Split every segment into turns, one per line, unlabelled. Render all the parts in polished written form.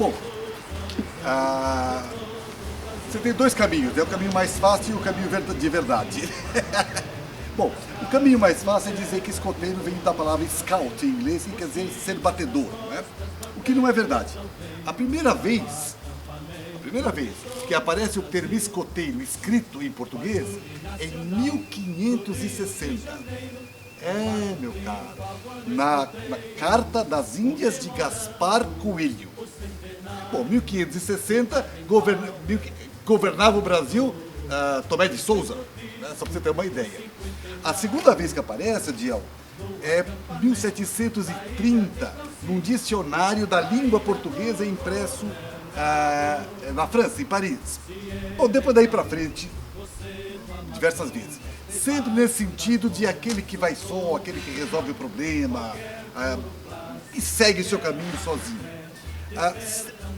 Bom, ah, você tem dois caminhos, é o caminho mais fácil e o caminho de verdade. Bom, o caminho mais fácil é dizer que escoteiro vem da palavra scout em inglês, que quer dizer ser batedor, né? O que não é verdade. A primeira vez que aparece o termo escoteiro escrito em português é em 1560. É, meu caro, na Carta das Índias de Gaspar Coelho. Bom, 1560 governava o Brasil Tomé de Souza, né? Só para você ter uma ideia. A segunda vez que aparece, Adiel, é 1730, num dicionário da língua portuguesa impresso na França, em Paris. Bom, depois daí para frente, diversas vezes. Sempre nesse sentido de aquele que vai só, aquele que resolve o problema e segue o seu caminho sozinho.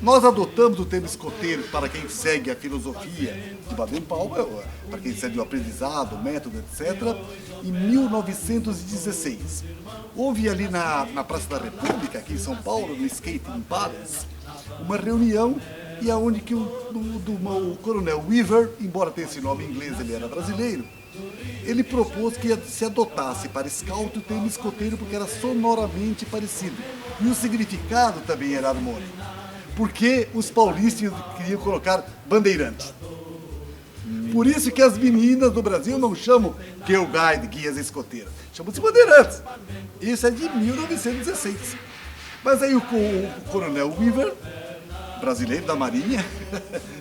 Nós adotamos o termo escoteiro para quem segue a filosofia de Baden-Powell, para quem segue o aprendizado, o método, etc., em 1916. Houve ali na Praça da República, aqui em São Paulo, no Skating Palace, uma reunião e aonde que o coronel Weaver, embora tenha esse nome em inglês, ele era brasileiro, ele propôs que se adotasse para scout o termo escoteiro porque era sonoramente parecido. E o significado também era harmônico. Porque os paulistas queriam colocar bandeirante. Por isso que as meninas do Brasil não chamam Girl Guide, guias escoteiras. Chamam-se bandeirantes. Isso é de 1916. Mas aí o coronel Weaver, brasileiro da Marinha,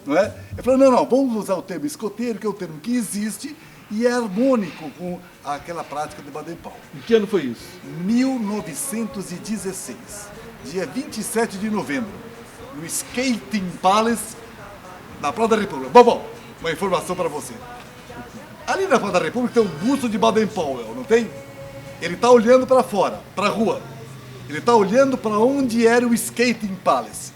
não é? Ele falou, não, vamos usar o termo escoteiro, que é o termo que existe, e é harmônico com aquela prática de Baden-Powell.
Em que ano foi isso?
1916, dia 27 de novembro, no Skating Palace, na Praça da República. Bom, uma informação para você. Ali na Praça da República tem um busto de Baden-Powell, não tem? Ele está olhando para fora, para a rua. Ele está olhando para onde era o Skating Palace,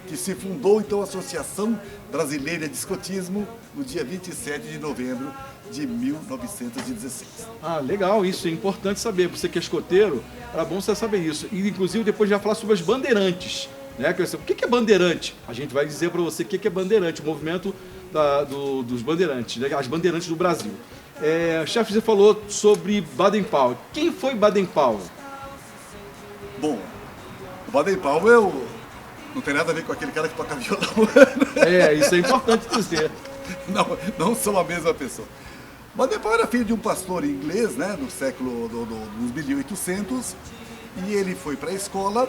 que se fundou então a Associação Brasileira de Escotismo no dia 27 de novembro de 1916.
Ah, legal, isso é importante saber. Você que é escoteiro, era bom você saber isso. E inclusive depois já falar sobre as bandeirantes, né? O que é bandeirante? A gente vai dizer para você o que é bandeirante, o movimento dos bandeirantes, né? As bandeirantes do Brasil. Chefe, você falou sobre Baden-Powell. Quem foi Baden-Powell?
Bom, o Baden-Powell não tem nada a ver com aquele cara que toca violão.
Isso é importante dizer.
Não são a mesma pessoa. Baden-Powell era filho de um pastor inglês, né, no século dos 1800, e ele foi para a escola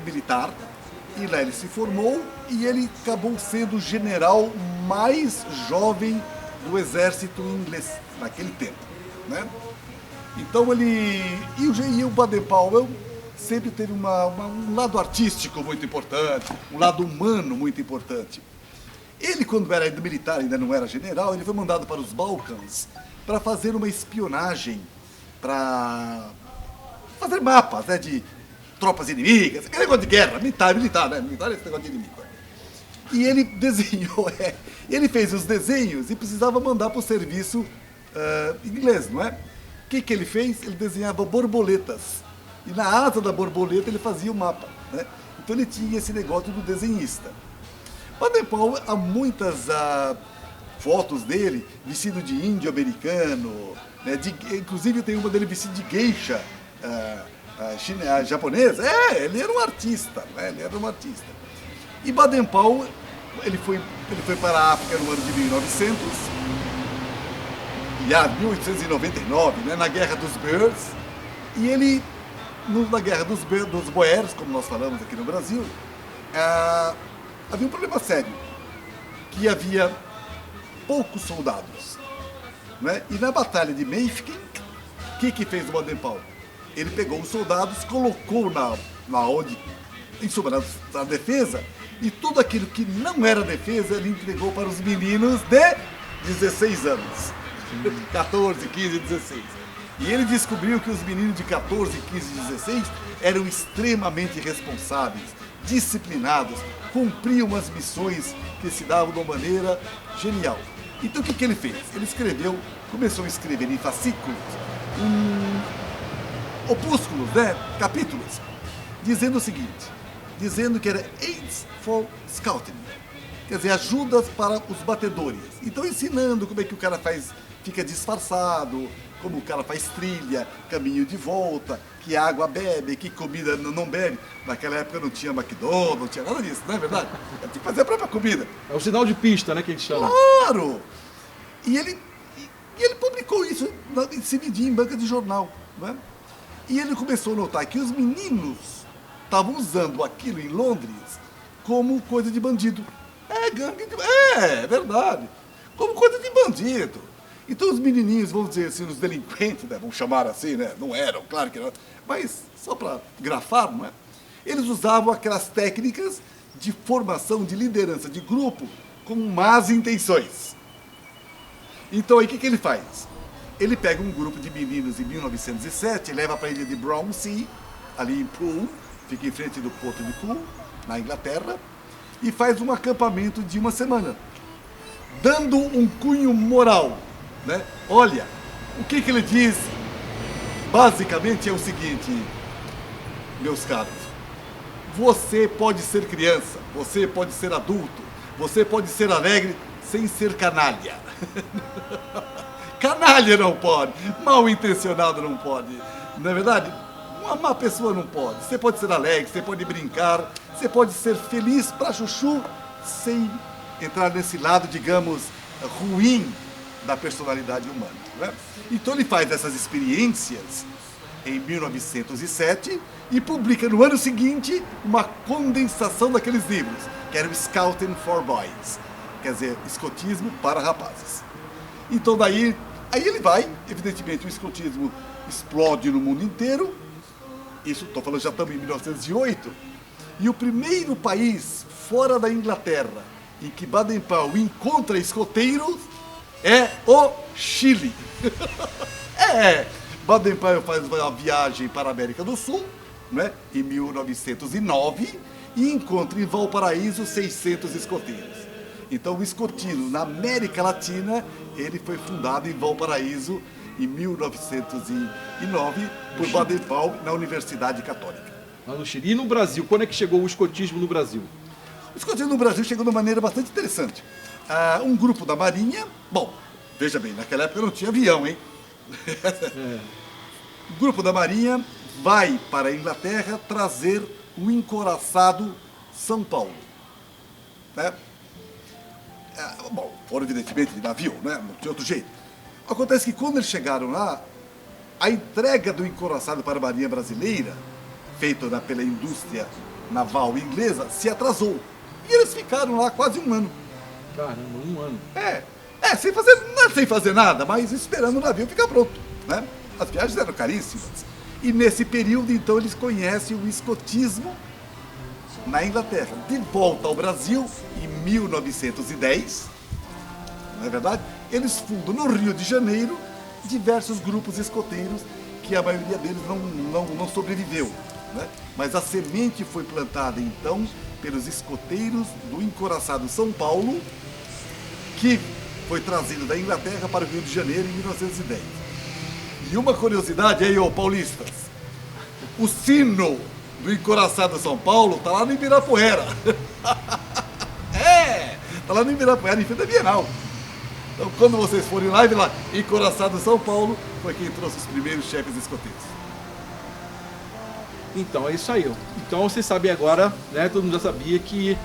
militar, e lá ele se formou, e ele acabou sendo o general mais jovem do exército inglês naquele tempo, né? Então e o Baden-Powell sempre teve um lado artístico muito importante, um lado humano muito importante. Ele, quando era militar, ainda não era general, ele foi mandado para os Balcãs para fazer uma espionagem, para fazer mapas, né, de tropas inimigas, aquele negócio de guerra, militar, né? Militar é esse negócio de inimigo. E ele desenhou, ele fez os desenhos e precisava mandar para o serviço inglês, não é? O que ele fez? Ele desenhava borboletas. E na asa da borboleta ele fazia o mapa, né? Então ele tinha esse negócio do desenhista. Baden-Powell, há muitas fotos dele vestido de índio americano, né? Inclusive tem uma dele vestido de geisha japonesa. Ele era um artista, né? Ele era um artista. E Baden-Powell, ele foi para a África no ano de 1900, e 1899, né? Na Guerra dos Boers, e ele, na Guerra dos Boers, como nós falamos aqui no Brasil, havia um problema sério, que havia poucos soldados, né? E na Batalha de Mayfield, o que fez o Baden-Powell? Ele pegou os soldados, colocou em suma, na defesa, e tudo aquilo que não era defesa, ele entregou para os meninos de 16 anos. 14, 15, 16. E ele descobriu que os meninos de 14, 15 e 16 eram extremamente responsáveis, disciplinados, cumpriam as missões que se davam de uma maneira genial. Então o que ele fez? Ele começou a escrever em fascículos, opúsculos, né? Capítulos, dizendo o seguinte: dizendo que era Aids for Scouting, quer dizer, ajudas para os batedores. Então ensinando como é que o cara fica disfarçado, como o cara faz trilha, caminho de volta, que água bebe, que comida não bebe. Naquela época não tinha McDonald's, não tinha nada disso, não é verdade? Tinha que fazer a própria comida.
É o sinal de pista, né, que a gente chama.
Claro! E ele publicou isso em CBD, em banca de jornal. Né? E ele começou a notar que os meninos estavam usando aquilo em Londres como coisa de bandido. É verdade. Como coisa de bandido. Então os menininhos, vamos dizer assim, os delinquentes, né? Vamos chamar assim, né? Não eram, claro que não. Mas só para grafar, não é? Eles usavam aquelas técnicas de formação, de liderança de grupo com más intenções. Então aí o que ele faz? Ele pega um grupo de meninos em 1907, leva para a ilha de Brownsea, ali em Poole, fica em frente do porto de Poole, na Inglaterra, e faz um acampamento de uma semana, dando um cunho moral. Né? Olha, o que ele diz basicamente é o seguinte, meus caros: você pode ser criança, você pode ser adulto, você pode ser alegre sem ser canalha. Canalha não pode, mal intencionado não pode, não é verdade? Uma má pessoa não pode. Você pode ser alegre, você pode brincar, você pode ser feliz pra chuchu sem entrar nesse lado, digamos, ruim da personalidade humana. Né? Então ele faz essas experiências em 1907 e publica no ano seguinte uma condensação daqueles livros, que era o Scouting for Boys, quer dizer, escotismo para rapazes. Então daí, aí ele vai, evidentemente o escotismo explode no mundo inteiro, isso estou falando, já estamos em 1908, e o primeiro país fora da Inglaterra em que Baden-Powell encontra escoteiros é o Chile. Baden-Powell faz uma viagem para a América do Sul, né, em 1909, e encontra em Valparaíso 600 escoteiros. Então o escotismo na América Latina, ele foi fundado em Valparaíso em 1909 por Baden-Powell na Universidade Católica.
Lá no Chile. E no Brasil, quando é que chegou o escotismo no Brasil?
O escotismo no Brasil chegou de uma maneira bastante interessante. Um grupo da Marinha, bom, veja bem, naquela época não tinha avião, hein? O grupo da Marinha vai para a Inglaterra trazer o encouraçado São Paulo. Né? Bom, foram evidentemente de navio, né? Não tinha outro jeito. Acontece que quando eles chegaram lá, a entrega do encouraçado para a Marinha Brasileira, feita pela indústria naval inglesa, se atrasou. E eles ficaram lá quase um ano.
Caramba, um ano.
Sem fazer nada, mas esperando o navio ficar pronto. Né? As viagens eram caríssimas. E nesse período, então, eles conhecem o escotismo na Inglaterra. De volta ao Brasil, em 1910, não é verdade? Eles fundam no Rio de Janeiro diversos grupos escoteiros que a maioria deles não sobreviveu. Né? Mas a semente foi plantada, então, pelos escoteiros do encouraçado São Paulo, que foi trazido da Inglaterra para o Rio de Janeiro em 1910. E uma curiosidade aí, ô paulistas, o sino do encouraçado São Paulo está lá no Ibirapuera. Está lá no Ibirapuera, em frente da Bienal. Então, quando vocês forem lá, lá, encouraçado São Paulo foi quem trouxe os primeiros chefes escoteiros.
Então, é isso aí. Então, vocês sabem agora, né, todo mundo já sabia que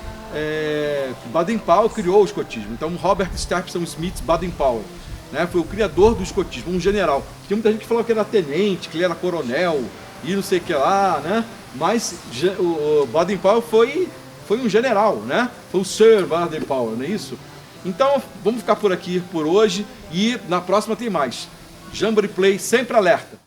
Baden-Powell criou o escotismo. Então, Robert Stephenson Smith Baden-Powell, né, foi o criador do escotismo, um general. Tinha muita gente que falava que era tenente, que ele era coronel, e não sei o que lá, né? Mas o Baden-Powell foi um general, né? Foi o Sir Baden-Powell, não é isso? Então, vamos ficar por aqui por hoje e na próxima tem mais. Jamboree Play sempre alerta.